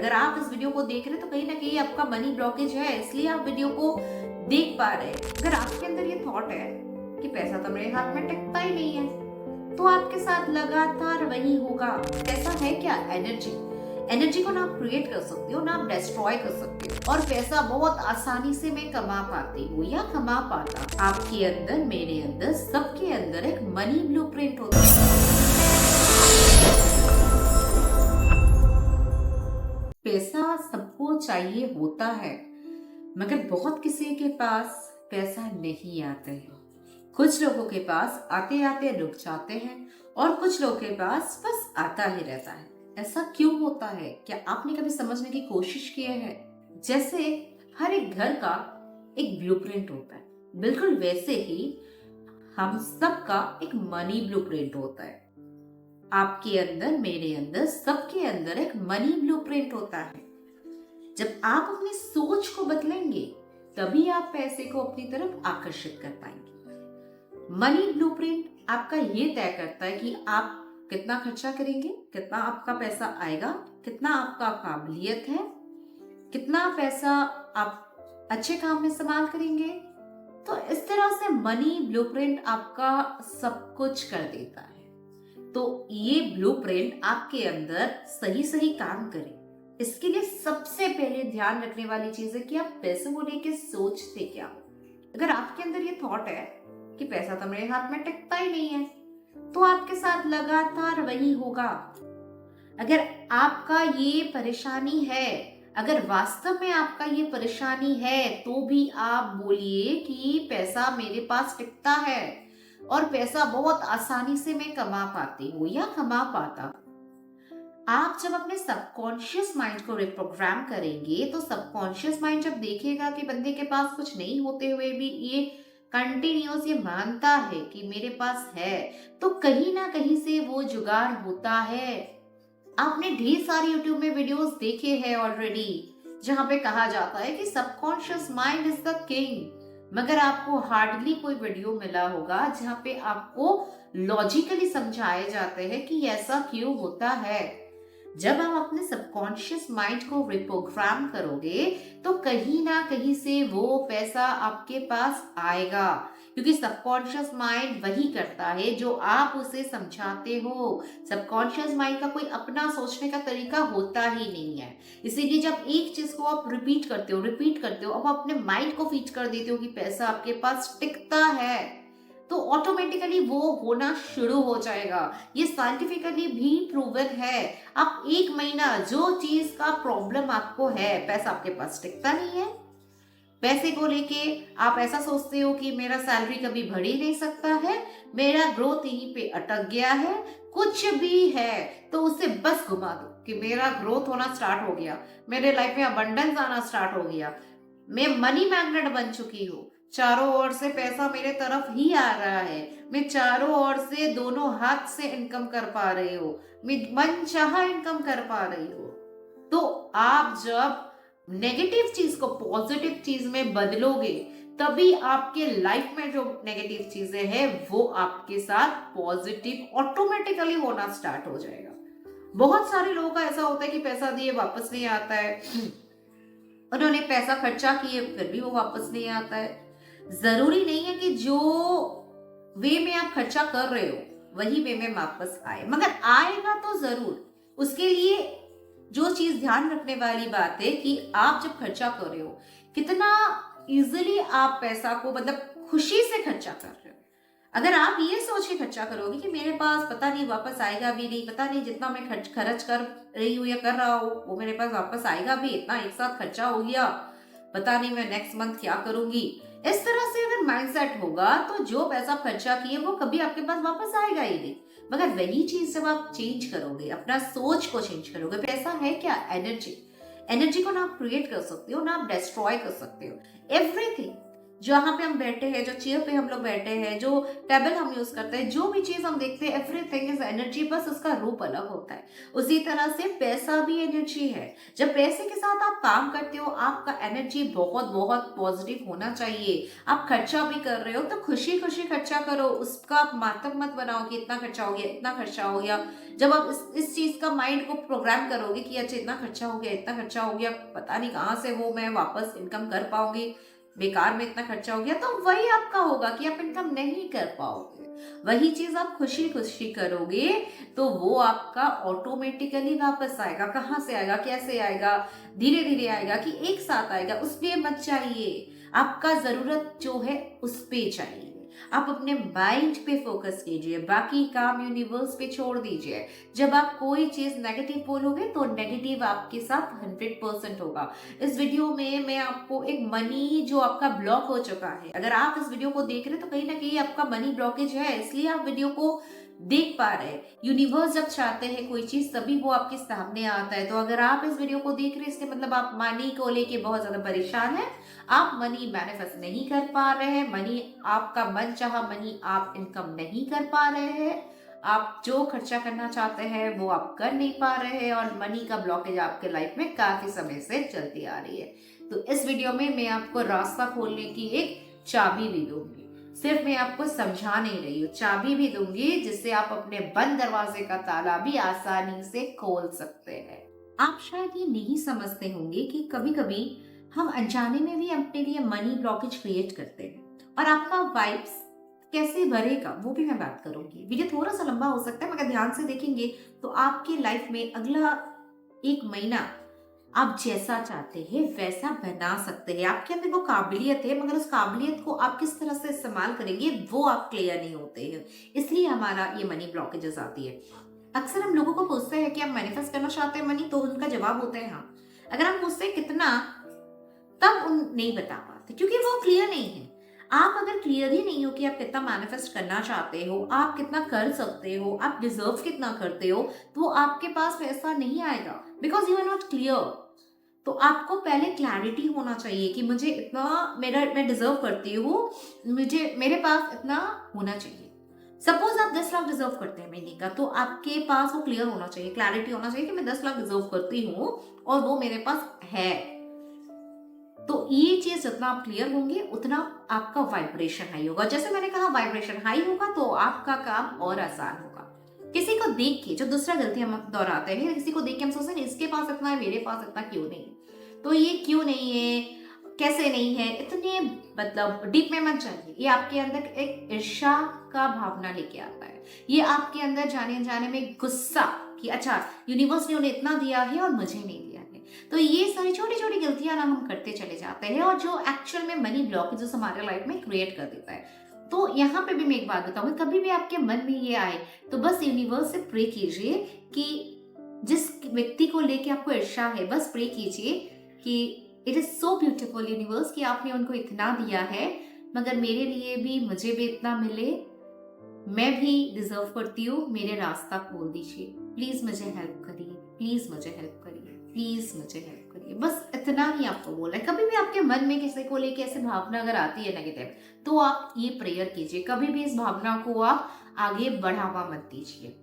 अगर आप इस वीडियो को देख रहे हैं तो कहीं ना कहीं आपका मनी ब्लॉकेज है, इसलिए आप वीडियो को देख पा रहे हैं। अगर आपके अंदर ये थॉट है कि पैसा तो मेरे हाथ में टिकता ही नहीं है, तो आपके साथ लगातार वही होगा। पैसा है क्या? एनर्जी। एनर्जी को ना आप क्रिएट कर सकते हो, ना आप डिस्ट्रॉय कर सकते हो। और पैसा बहुत आसानी से मैं कमा पाती हूँ या कमा पाता। आपके अंदर, मेरे अंदर, सबके अंदर एक मनी ब्लूप्रिंट होता है। पैसा सबको चाहिए होता है, मगर बहुत किसी के पास पैसा नहीं आते हैं। कुछ लोगों के पास आते आते रुक जाते हैं और कुछ लोगों के पास बस आता ही रहता है। ऐसा क्यों होता है? क्या आपने कभी समझने की कोशिश की है? जैसे हर एक घर का एक ब्लूप्रिंट होता है, बिल्कुल वैसे ही हम सबका एक मनी ब्लूप्रिंट होता है। आपके अंदर, मेरे अंदर, सबके अंदर एक मनी ब्लूप्रिंट होता है। जब आप अपनी सोच को बदलेंगे तभी आप पैसे को अपनी तरफ आकर्षित कर पाएंगे। मनी ब्लूप्रिंट आपका ये तय करता है कि आप कितना खर्चा करेंगे, कितना आपका पैसा आएगा, कितना आपका काबिलियत है, कितना पैसा आप अच्छे काम में इस्तेमाल करेंगे। तो इस तरह से मनी ब्लूप्रिंट आपका सब कुछ कर देता है। तो ये ब्लूप्रिंट आपके अंदर सही सही काम करे, इसके लिए सबसे पहले ध्यान रखने वाली चीज है कि आप पैसे को लेके सोचते क्या हो। अगर आपके अंदर ये थॉट है कि पैसा तो मेरे हाथ में टिकता ही नहीं है, तो आपके साथ लगातार वही होगा। अगर आपका ये परेशानी है, अगर वास्तव में आपका ये परेशानी है, तो भी आप बोलिए कि पैसा मेरे पास टिकता है और पैसा बहुत आसानी से मैं कमा पाती हूँ या कमा पाता। आप जब अपने सबकॉन्शियस माइंड को रिप्रोग्राम करेंगे तो सबकॉन्शियस माइंड जब देखेगा कि बंदे के पास कुछ नहीं होते हुए भी ये कंटिन्यूअस ये मानता है कि मेरे पास है, तो कहीं ना कहीं से वो जुगाड़ होता है। आपने ढेर सारी यूट्यूब में वीडियोस देखे हैं ऑलरेडी, जहां पे कहा जाता है कि subconscious mind is the king, मगर आपको हार्डली कोई वीडियो मिला होगा जहां पे आपको लॉजिकली समझाए जाते हैं कि ऐसा क्यों होता है। जब आप अपने सबकॉन्शियस माइंड को रिप्रोग्राम करोगे तो कहीं ना कहीं से वो पैसा आपके पास आएगा, क्योंकि सबकॉन्शियस माइंड वही करता है जो आप उसे समझाते हो। सबकॉन्शियस माइंड का कोई अपना सोचने का तरीका होता ही नहीं है। इसीलिए जब एक चीज को आप रिपीट करते हो, अब अपने माइंड को फीड कर देते हो कि पैसा आपके पास टिकता है, तो ऑटोमेटिकली वो होना शुरू हो जाएगा। ये साइंटिफिकली भी प्रूवन है। आप एक महीना जो चीज का प्रॉब्लम आपको है, पैसा आपके पास टिकता नहीं है, पैसे को लेके आप ऐसा सोचते हो कि मेरा सैलरी कभी बढ़ ही नहीं सकता है, मेरा ग्रोथ यहीं पे अटक गया है, कुछ भी है तो उसे बस घुमा दो कि मेरा ग्रोथ होना स्टार्ट हो गया, मेरे लाइफ में अबंडेंस आना स्टार्ट हो गया, मैं मनी मैग्नेट बन चुकी हूँ, चारों ओर से पैसा मेरे तरफ ही आ रहा है, मैं चारों ओर से दोनों हाथ से इनकम कर पा रही हूँ, मैं मनचाहा इनकम कर पा रही हूँ। तो आप जब नेगेटिव चीज को पॉजिटिव चीज में बदलोगे तभी आपके लाइफ में जो नेगेटिव चीजें हैं वो आपके साथ पॉजिटिव ऑटोमेटिकली होना स्टार्ट हो जाएगा। बहुत सारे लोगों का ऐसा होता है कि पैसा दिए वापस नहीं आता है, उन्होंने पैसा खर्चा किए फिर भी वो वापस नहीं आता है। जरूरी नहीं है कि जो वे में आप खर्चा कर रहे हो वही वे में वापस आए, मगर आएगा तो जरूर। उसके लिए जो चीज ध्यान रखने वाली बात है कि आप जब खर्चा कर रहे हो कितना इजीली आप पैसा को मतलब खुशी से खर्चा कर रहे हो। अगर आप ये सोच के खर्चा करोगे कि मेरे पास पता नहीं वापस आएगा भी नहीं, पता नहीं जितना मैं खर्च कर रही हूँ या कर रहा हूँ वो मेरे पास वापस आएगा भी, इतना एक साथ खर्चा हो गया, पता नहीं मैं नेक्स्ट मंथ क्या करूंगी, इस तरह से अगर माइंडसेट होगा तो जो पैसा खर्चा किए वो कभी आपके पास वापस आएगा ही नहीं। मगर वही चीज जब आप चेंज करोगे, अपना सोच को चेंज करोगे, पैसा है क्या? एनर्जी। एनर्जी को ना आप क्रिएट कर सकते हो, ना आप डिस्ट्रॉय कर सकते हो। एवरीथिंग जहाँ पे हम बैठे हैं, जो चेयर पे हम लोग बैठे हैं, जो टेबल हम यूज करते हैं, जो भी चीज हम देखते हैं, एवरीथिंग इज एनर्जी, बस उसका रूप अलग होता है। उसी तरह से पैसा भी एनर्जी है। जब पैसे के साथ आप काम करते हो, आपका एनर्जी बहुत बहुत पॉजिटिव होना चाहिए। आप खर्चा भी कर रहे हो तो खुशी खुशी खर्चा करो, उसका आप मातम मत बनाओ कि इतना खर्चा हो गया, इतना खर्चा हो गया। जब आप इस चीज का माइंड को प्रोग्राम करोगे कि अच्छा इतना खर्चा हो गया, इतना खर्चा हो गया, पता नहीं कहाँ से वो मैं वापस इनकम कर पाऊंगी, बेकार में इतना खर्चा हो गया, तो वही आपका होगा कि आप इनकम नहीं कर पाओगे। वही चीज आप खुशी खुशी करोगे तो वो आपका ऑटोमेटिकली वापस आएगा। कहाँ से आएगा, कैसे आएगा, धीरे धीरे आएगा कि एक साथ आएगा, उस पे मत चाहिए। आपका जरूरत जो है उस पे चाहिए। आप अपने माइंड पे फोकस कीजिए, बाकी काम यूनिवर्स पे छोड़ दीजिए। जब आप कोई चीज नेगेटिव बोलोगे तो नेगेटिव आपके साथ 100% होगा। इस वीडियो में मैं आपको एक मनी जो आपका ब्लॉक हो चुका है, अगर आप इस वीडियो को देख रहे हैं तो कहीं ना कहीं आपका मनी ब्लॉकेज है, इसलिए आप वीडियो को देख पा रहे हैं। यूनिवर्स जब चाहते हैं कोई चीज तभी वो आपके सामने आता है। तो अगर आप इस वीडियो को देख रहे हैं इसके मतलब आप मनी को लेके बहुत ज्यादा परेशान हैं, आप मनी मैनिफेस्ट नहीं कर पा रहे हैं, मनी आपका मन चाहा मनी आप इनकम नहीं कर पा रहे हैं, आप जो खर्चा करना चाहते हैं वो आप कर नहीं पा रहे हैं, और मनी का ब्लॉकेज आपके लाइफ में काफी समय से चलती आ रही है। तो इस वीडियो में मैं आपको रास्ता खोलने की एक चाबी भी दूंगी। सिर्फ मैं आपको समझा नहीं रही हूँ, चाबी भी दूंगी जिससे आप अपने बंद दरवाजे का ताला भी आसानी से खोल सकते हैं। आप शायद ये नहीं समझते होंगे कि कभी कभी हम अनजाने में भी अपने लिए मनी ब्लॉकेज क्रिएट करते हैं, और आपका वाइब्स कैसे भरेगा वो भी मैं बात करूंगी। वीडियो थोड़ा सा लंबा हो सकता है मगर ध्यान से देखेंगे तो आपकी लाइफ में अगला 1 महीना आप जैसा चाहते हैं वैसा बना सकते हैं। आपके अंदर वो काबिलियत है, मगर उस काबिलियत को आप किस तरह से इस्तेमाल करेंगे वो आप क्लियर नहीं होते हैं, इसलिए हमारा ये मनी ब्लॉकेजेस आती है। अक्सर हम लोगों को पूछते हैं कि आप मैनिफेस्ट करना चाहते हैं मनी, तो उनका जवाब होता है हाँ। अगर हम पूछते हैं कितना, तब उन नहीं बता पाते क्योंकि वो क्लियर नहीं है। आप अगर क्लियर ही नहीं हो कि आप कितना मैनिफेस्ट करना चाहते हो, आप कितना कर सकते हो, आप डिजर्व कितना करते हो, तो आपके पास पैसा नहीं आएगा, because you are not clear. तो आपको पहले क्लैरिटी होना चाहिए कि मुझे इतना मैं डिजर्व करती हूँ, मुझे मेरे पास इतना होना चाहिए। सपोज आप 10 लाख डिजर्व करते हैं महीने का, तो आपके पास वो क्लियर होना चाहिए, क्लैरिटी होना चाहिए कि मैं 10 लाख डिजर्व करती हूँ और वो मेरे पास है। तो ये चीज जितना आप क्लियर होंगे उतना आपका वाइब्रेशन हाई होगा। जैसे मैंने कहा वाइब्रेशन हाई होगा तो आपका काम और आसान होगा। किसी को देख के जो दूसरा गलती हम दोहराते हैं, किसी को देख के हम सोचते हैं इसके पास इतना है मेरे पास इतना क्यों नहीं है, तो ये क्यों नहीं है, कैसे नहीं है, इतने मतलब डीप में मत जाइए। ये आपके अंदर एक ईर्ष्या का भावना लेके आता है, ये आपके अंदर जाने जाने में गुस्सा कि अच्छा यूनिवर्स ने उन्हें इतना दिया है और मुझे नहीं दिया है। तो ये सारी छोटी छोटी गलतियां ना हम करते चले जाते हैं, और जो एक्चुअल में मनी ब्लॉकेजेस हमारे लाइफ में क्रिएट कर देता है। तो यहाँ पे भी मैं एक बात बताऊंगी, कभी भी आपके मन में ये आए तो बस यूनिवर्स से प्रे कीजिए कि जिस व्यक्ति को लेके आपको ईर्ष्या है, बस प्रे कीजिए कि it is so beautiful universe कि आपने उनको इतना दिया है, मगर मेरे लिए भी मुझे भी इतना मिले, मैं भी डिजर्व करती हूँ, मेरे रास्ता खोल दीजिए, प्लीज मुझे हेल्प करिए, प्लीज मुझे हेल्प करिए, प्लीज मुझे हेल्प करिए। बस इतना ही आपको बोला है। कभी भी आपके मन में किसी को लेके ऐसी भावना अगर आती है नेगेटिव, तो आप ये प्रेयर कीजिए, कभी भी इस भावना को आप आगे बढ़ावा मत दीजिए।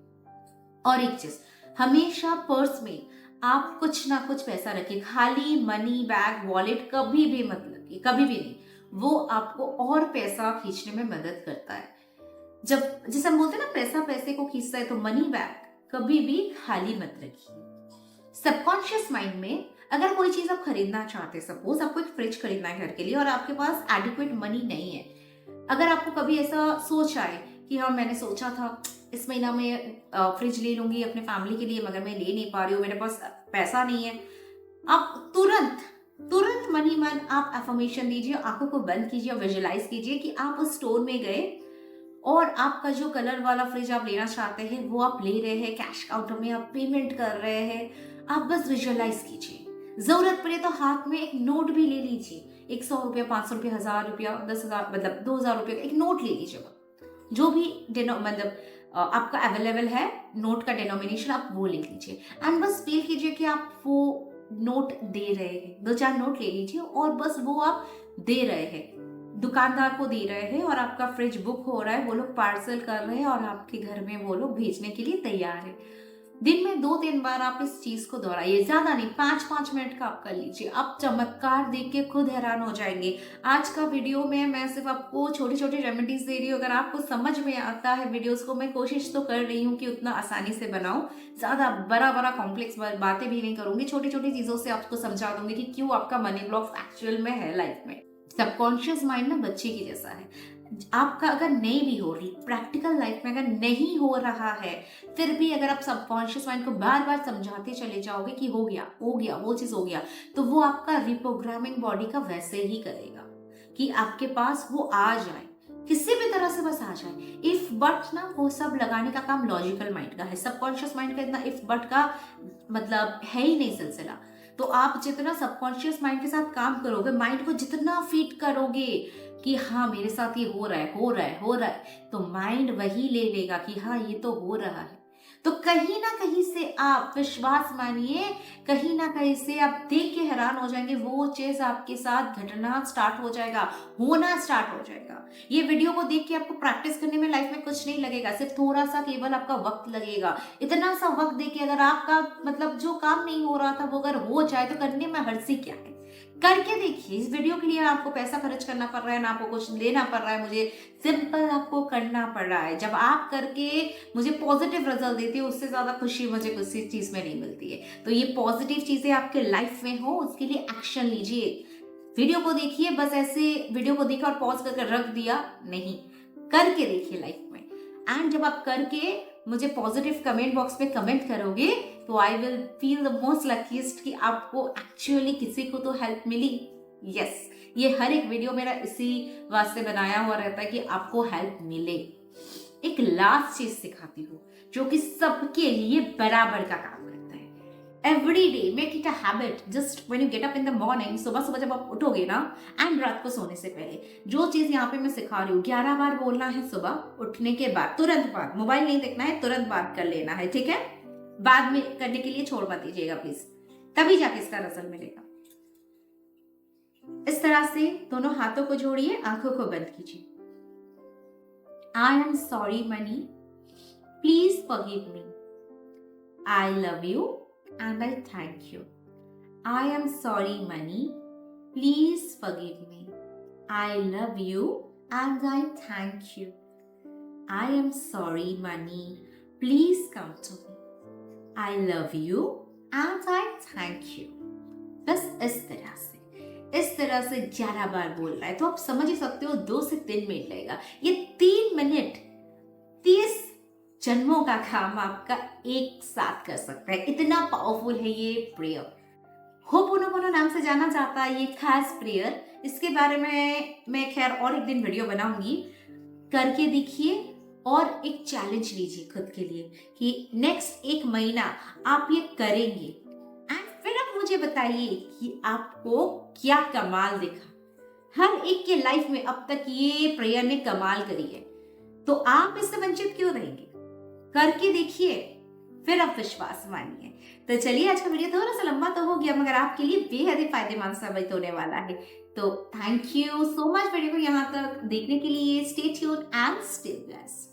और एक चीज, हमेशा पर्स में आप कुछ ना कुछ पैसा रखिए, खाली मनी बैग वॉलेट कभी भी मत रखिए, कभी भी नहीं। वो आपको और पैसा खींचने में मदद करता है। जब जैसे हम बोलते हैं ना पैसा पैसे को खींचता है, तो मनी बैग कभी भी खाली मत रखिए। सबकॉन्शियस माइंड में अगर कोई चीज आप खरीदना चाहते हैं, सपोज आपको एक फ्रिज खरीदना है घर के लिए और आपके पास एडिक्वेट मनी नहीं है, अगर आपको कभी ऐसा सोच आए कि हाँ मैंने सोचा था इस महीना में फ्रिज ले लूंगी अपने फैमिली के लिए, मगर मैं ले नहीं पा रही हूँ, मेरे पास पैसा नहीं है, आप तुरंत तुरंत मनी मन आप एफर्मेशन दीजिए, आंखों को बंद कीजिए और विजुअलाइज कीजिए कि आप उस स्टोर में गए और आपका जो कलर वाला फ्रिज आप लेना चाहते हैं वो आप ले रहे हैं, कैश काउंटर में आप पेमेंट कर रहे हैं। आप बस विजुअलाइज कीजिए, जरूरत पड़े तो हाथ में एक नोट भी ले लीजिए, 100 रुपया, 500 रुपया, 1000 रुपया, 10,000 मतलब 2000 रुपये का एक नोट ले लीजिए। जो भी मतलब आपका अवेलेबल है नोट का डिनोमिनेशन आप वो ले लीजिए, एंड बस फील कीजिए कि आप वो नोट दे रहे हैं। 2-4 नोट ले लीजिए और बस वो आप दे रहे हैं, दुकानदार को दे रहे हैं और आपका फ्रिज बुक हो रहा है, वो लोग पार्सल कर रहे हैं और आपके घर में वो लोग भेजने के लिए तैयार है। दिन में 2-3 बार आप इस चीज को दोहराइए, ज्यादा नहीं, 5-5 मिनट का आप कर लीजिए। आप चमत्कार देख के खुद हैरान हो जाएंगे। आज का वीडियो में मैं सिर्फ आपको छोटी छोटी रेमेडीज दे रही हूँ। अगर आपको समझ में आता है वीडियोस को, मैं कोशिश तो कर रही हूँ कि उतना आसानी से बनाऊं, ज्यादा बड़ा बड़ा कॉम्प्लेक्स बातें भी नहीं करूंगी, छोटी छोटी चीजों से आपको समझा दूंगी कि क्यों आपका मनी ब्लॉक एक्चुअल में है लाइफ में। सबकॉन्शियस माइंड ना बच्चे की जैसा है। आपका अगर नहीं भी हो रही, प्रैक्टिकल लाइफ में अगर नहीं हो रहा है, फिर भी अगर आप सबकॉन्शियस माइंड को बार बार समझाते चले जाओगे कि हो गया वो चीज हो गया, तो वो आपका रिप्रोग्रामिंग बॉडी का वैसे ही करेगा कि आपके पास वो आ जाए, किसी भी तरह से बस आ जाए। इफ बट ना वो सब लगाने का काम लॉजिकल माइंड का है। सबकॉन्शियस माइंड का इतना इफ बट का मतलब है ही नहीं सिलसिला। तो आप जितना सबकॉन्शियस माइंड के साथ काम करोगे, माइंड को जितना फीड करोगे कि हाँ मेरे साथ ये हो रहा है, तो माइंड वही ले लेगा कि हाँ ये तो हो रहा है। तो कहीं ना कहीं से आप विश्वास मानिए, कहीं ना कहीं से आप देख के हैरान हो जाएंगे, वो चीज आपके साथ घटना स्टार्ट हो जाएगा, होना स्टार्ट हो जाएगा। ये वीडियो को देख के आपको प्रैक्टिस करने में लाइफ में कुछ नहीं लगेगा, सिर्फ थोड़ा सा केवल आपका वक्त लगेगा। इतना सा वक्त दे के अगर आपका मतलब जो काम नहीं हो रहा था वो अगर हो जाए तो करने में हर्जी क्या है। करके देखिए। इस वीडियो के लिए आपको पैसा खर्च करना पड़ रहा है, ना आपको कुछ लेना पड़ रहा है, मुझे सिंपल आपको करना पड़ रहा है। जब आप करके मुझे पॉजिटिव रिजल्ट देते हो, उससे ज्यादा खुशी मुझे किसी चीज में नहीं मिलती है। तो ये पॉजिटिव चीजें आपके लाइफ में हो, उसके लिए एक्शन लीजिए। वीडियो को देखिए, बस ऐसे वीडियो को देखा और पॉज करके रख दिया नहीं, करके देखिए लाइफ में। एंड जब आप करके मुझे पॉजिटिव कमेंट बॉक्स में कमेंट करोगे तो I will feel the most luckiest कि आपको एक्चुअली किसी को तो हेल्प मिली। यस, ये हर एक वीडियो मेरा इसी वास्ते बनाया हुआ रहता है कि आपको हेल्प मिले। एक लास्ट चीज सिखाती हूँ जो कि सबके लिए बराबर का काम करता है। Every day make it a habit, just when you get up in the morning, सुबह सुबह जब आप उठोगे ना, एंड रात को सोने से पहले, जो चीज यहाँ पे मैं सिखा रही हूँ 11 बार बोलना है सुबह उठने के बाद, तुरंत बाद, मोबाइल नहीं देखना है, तुरंत बात कर लेना है, ठीक है? बाद में करने के लिए छोड़ मत दीजिएगा प्लीज, तभी जाके इसका रिजल्ट मिलेगा। इस तरह से दोनों हाथों को जोड़िए, आंखों को बंद कीजिए। I am sorry money, please forgive me. I love you and I thank you. I am sorry money, please forgive me. I love you and I thank you. I am sorry money, please come to me. I love you and I thank you। बस इस तरह से 11 बार बोल रहा है, तो आप समझ ही सकते हो 2 से 3 मिनट लगेगा। ये 3 मिनट 30 जन्मों का काम आपका एक साथ कर सकता है। इतना पावरफुल है ये प्रेयर। होपोनोपोनो नाम से जाना जाता है ये खास प्रेयर। इसके बारे में मैं खैर और एक दिन वीडियो बनाऊंगी। करके देखिए और एक चैलेंज लीजिए खुद के लिए कि नेक्स्ट 1 महीना आप ये करेंगे, एंड फिर आप मुझे बताइए कि आपको क्या कमाल दिखा। हर एक के लाइफ में अब तक ये प्रेयर ने कमाल करी है, तो आप इससे वंचित क्यों रहेंगे? करके देखिए, फिर आप विश्वास मानिए। तो चलिए, आज का वीडियो थोड़ा सा लंबा तो हो गया, मगर आपके लिए बेहद ही फायदेमंद साबित होने वाला है। तो thank you so much video को यहाँ तक देखने के लिए। Stay tuned and stay blessed.